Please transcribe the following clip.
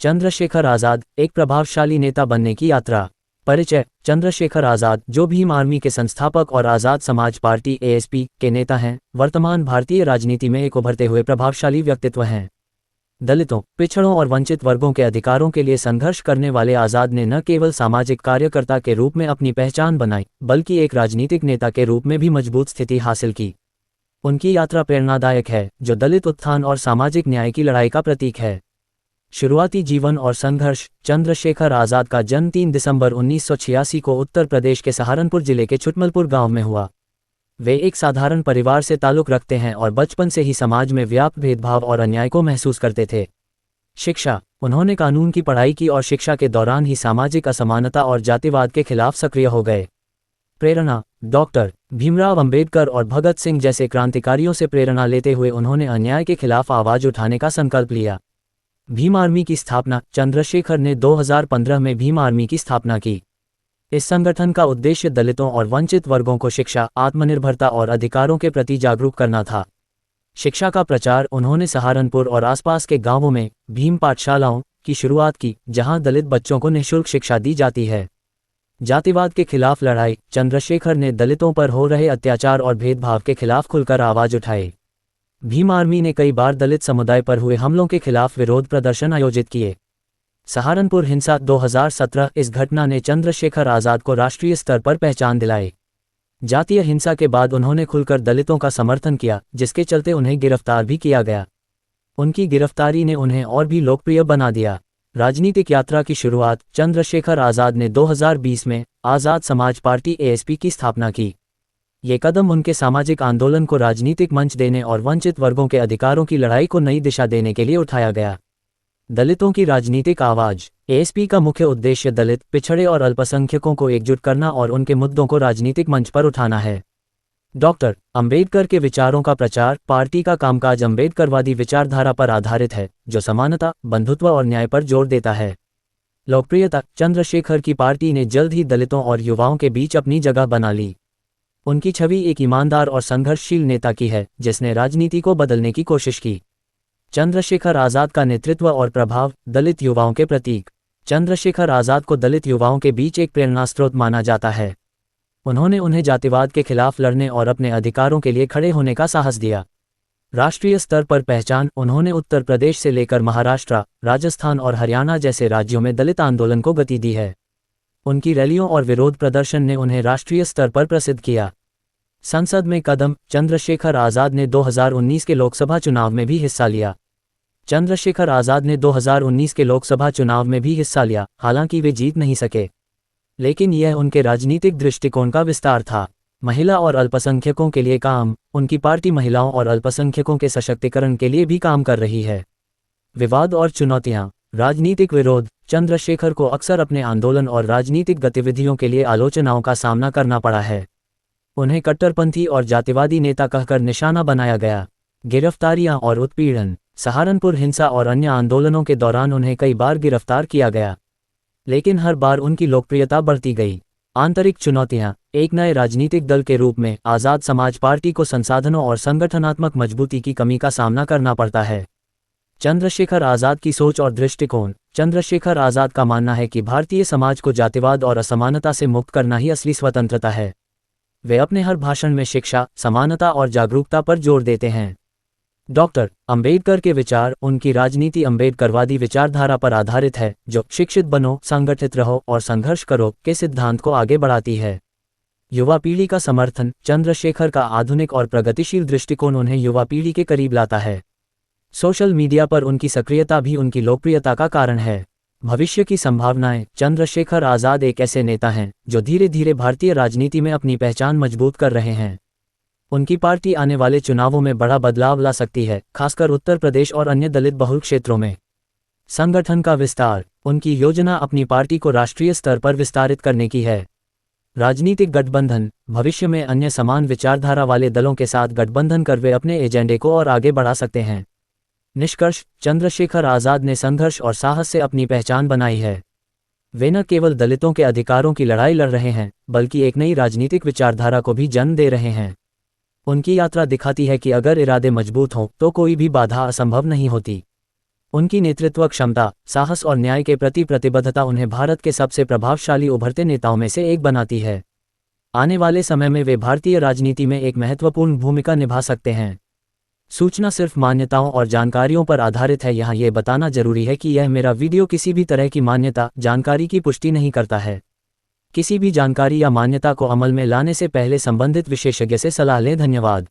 चंद्रशेखर आज़ाद, एक प्रभावशाली नेता बनने की यात्रा। परिचय। चंद्रशेखर आज़ाद, जो भीम आर्मी के संस्थापक और आज़ाद समाज पार्टी (एएसपी) के नेता हैं, वर्तमान भारतीय राजनीति में एक उभरते हुए प्रभावशाली व्यक्तित्व हैं। दलितों, पिछड़ों और वंचित वर्गों के अधिकारों के लिए संघर्ष करने वाले आज़ाद ने न केवल सामाजिक कार्यकर्ता के रूप में अपनी पहचान बनाई, बल्कि एक राजनीतिक नेता के रूप में भी मजबूत स्थिति हासिल की। उनकी यात्रा प्रेरणादायक है, जो दलित उत्थान और सामाजिक न्याय की लड़ाई का प्रतीक है। शुरुआती जीवन और संघर्ष। चंद्रशेखर आज़ाद का जन्म 3 दिसंबर 1986 को उत्तर प्रदेश के सहारनपुर जिले के छुटमलपुर गांव में हुआ। वे एक साधारण परिवार से ताल्लुक़ रखते हैं और बचपन से ही समाज में व्याप्त भेदभाव और अन्याय को महसूस करते थे। शिक्षा। उन्होंने कानून की पढ़ाई की और शिक्षा के दौरान ही सामाजिक असमानता और जातिवाद के खिलाफ सक्रिय हो गए। प्रेरणा। डॉक्टर भीमराव अंबेडकर और भगत सिंह जैसे क्रांतिकारियों से प्रेरणा लेते हुए उन्होंने अन्याय के खिलाफ आवाज़ उठाने का संकल्प लिया। भीम आर्मी की स्थापना। चंद्रशेखर ने 2015 में भीम आर्मी की स्थापना की। इस संगठन का उद्देश्य दलितों और वंचित वर्गों को शिक्षा, आत्मनिर्भरता और अधिकारों के प्रति जागरूक करना था। शिक्षा का प्रचार। उन्होंने सहारनपुर और आसपास के गांवों में भीम पाठशालाओं की शुरुआत की, जहां दलित बच्चों को निःशुल्क शिक्षा दी जाती है। जातिवाद के खिलाफ लड़ाई। चंद्रशेखर ने दलितों पर हो रहे अत्याचार और भेदभाव के खिलाफ खुलकर आवाज़ उठाई। भीम आर्मी ने कई बार दलित समुदाय पर हुए हमलों के खिलाफ विरोध प्रदर्शन आयोजित किए। सहारनपुर हिंसा 2017। इस घटना ने चंद्रशेखर आज़ाद को राष्ट्रीय स्तर पर पहचान दिलाई। जातीय हिंसा के बाद उन्होंने खुलकर दलितों का समर्थन किया, जिसके चलते उन्हें गिरफ्तार भी किया गया। उनकी गिरफ्तारी ने उन्हें और भी लोकप्रिय बना दिया। राजनीतिक यात्रा की शुरुआत। चंद्रशेखर आज़ाद ने 2020 में आज़ाद समाज पार्टी (एएसपी) की स्थापना की। ये कदम उनके सामाजिक आंदोलन को राजनीतिक मंच देने और वंचित वर्गों के अधिकारों की लड़ाई को नई दिशा देने के लिए उठाया गया। दलितों की राजनीतिक आवाज़। एएसपी का मुख्य उद्देश्य दलित, पिछड़े और अल्पसंख्यकों को एकजुट करना और उनके मुद्दों को राजनीतिक मंच पर उठाना है। डॉक्टर अंबेडकर के विचारों का प्रचार। पार्टी का कामकाज अंबेडकरवादी विचारधारा पर आधारित है, जो समानता, बंधुत्व और न्याय पर जोर देता है। लोकप्रियता। चंद्रशेखर की पार्टी ने जल्द ही दलितों और युवाओं के बीच अपनी जगह बना ली। उनकी छवि एक ईमानदार और संघर्षशील नेता की है, जिसने राजनीति को बदलने की कोशिश की। चंद्रशेखर आज़ाद का नेतृत्व और प्रभाव। दलित युवाओं के प्रतीक। चंद्रशेखर आज़ाद को दलित युवाओं के बीच एक प्रेरणास्रोत माना जाता है। उन्होंने उन्हें जातिवाद के खिलाफ लड़ने और अपने अधिकारों के लिए खड़े होने का साहस दिया। राष्ट्रीय स्तर पर पहचान। उन्होंने उत्तर प्रदेश से लेकर महाराष्ट्र, राजस्थान और हरियाणा जैसे राज्यों में दलित आंदोलन को गति दी है। उनकी रैलियों और विरोध प्रदर्शन ने उन्हें राष्ट्रीय स्तर पर प्रसिद्ध किया। संसद में कदम। चंद्रशेखर आज़ाद ने 2019 के लोकसभा चुनाव में भी हिस्सा लिया। चंद्रशेखर आज़ाद ने 2019 के लोकसभा चुनाव में भी हिस्सा लिया, हालांकि वे जीत नहीं सके। लेकिन यह उनके राजनीतिक दृष्टिकोण का विस्तार था। महिला और अल्पसंख्यकों के लिए काम। उनकी पार्टी महिलाओं और अल्पसंख्यकों के सशक्तिकरण के लिए भी काम कर रही है। विवाद और चुनौतियां। राजनीतिक विरोध। चंद्रशेखर को अक्सर अपने आंदोलन और राजनीतिक गतिविधियों के लिए आलोचनाओं का सामना करना पड़ा है। उन्हें कट्टरपंथी और जातिवादी नेता कहकर निशाना बनाया गया। गिरफ्तारियां और उत्पीड़न। सहारनपुर हिंसा और अन्य आंदोलनों के दौरान उन्हें कई बार गिरफ्तार किया गया, लेकिन हर बार उनकी लोकप्रियता बढ़ती गई। आंतरिक चुनौतियां। एक नए राजनीतिक दल के रूप में आज़ाद समाज पार्टी को संसाधनों और संगठनात्मक मजबूती की कमी का सामना करना पड़ता है। चंद्रशेखर आज़ाद की सोच और दृष्टिकोण। चंद्रशेखर आज़ाद का मानना है कि भारतीय समाज को जातिवाद और असमानता से मुक्त करना ही असली स्वतंत्रता है। वे अपने हर भाषण में शिक्षा, समानता और जागरूकता पर जोर देते हैं। डॉक्टर अंबेडकर के विचार। उनकी राजनीति अंबेडकरवादी विचारधारा पर आधारित है, जो शिक्षित बनो, संगठित रहो और संघर्ष करो के सिद्धांत को आगे बढ़ाती है। युवा पीढ़ी का समर्थन। चंद्रशेखर का आधुनिक और प्रगतिशील दृष्टिकोण उन्हें युवा पीढ़ी के करीब लाता है। सोशल मीडिया पर उनकी सक्रियता भी उनकी लोकप्रियता का कारण है। भविष्य की संभावनाएं। चंद्रशेखर आज़ाद एक ऐसे नेता हैं जो धीरे धीरे भारतीय राजनीति में अपनी पहचान मजबूत कर रहे हैं। उनकी पार्टी आने वाले चुनावों में बड़ा बदलाव ला सकती है, खासकर उत्तर प्रदेश और अन्य दलित बहुल क्षेत्रों में। संगठन का विस्तार। उनकी योजना अपनी पार्टी को राष्ट्रीय स्तर पर विस्तारित करने की है। राजनीतिक गठबंधन। भविष्य में अन्य समान विचारधारा वाले दलों के साथ गठबंधन कर वे अपने एजेंडे को और आगे बढ़ा सकते हैं। निष्कर्ष। चंद्रशेखर आज़ाद ने संघर्ष और साहस से अपनी पहचान बनाई है। वे न केवल दलितों के अधिकारों की लड़ाई लड़ रहे हैं, बल्कि एक नई राजनीतिक विचारधारा को भी जन्म दे रहे हैं। उनकी यात्रा दिखाती है कि अगर इरादे मजबूत हों तो कोई भी बाधा असंभव नहीं होती। उनकी नेतृत्व क्षमता, साहस और न्याय के प्रति प्रतिबद्धता उन्हें भारत के सबसे प्रभावशाली उभरते नेताओं में से एक बनाती है। आने वाले समय में वे भारतीय राजनीति में एक महत्वपूर्ण भूमिका निभा सकते हैं। सूचना सिर्फ मान्यताओं और जानकारियों पर आधारित है। यहाँ ये बताना जरूरी है कि यह मेरा वीडियो किसी भी तरह की मान्यता, जानकारी की पुष्टि नहीं करता है। किसी भी जानकारी या मान्यता को अमल में लाने से पहले संबंधित विशेषज्ञ से सलाह लें। धन्यवाद।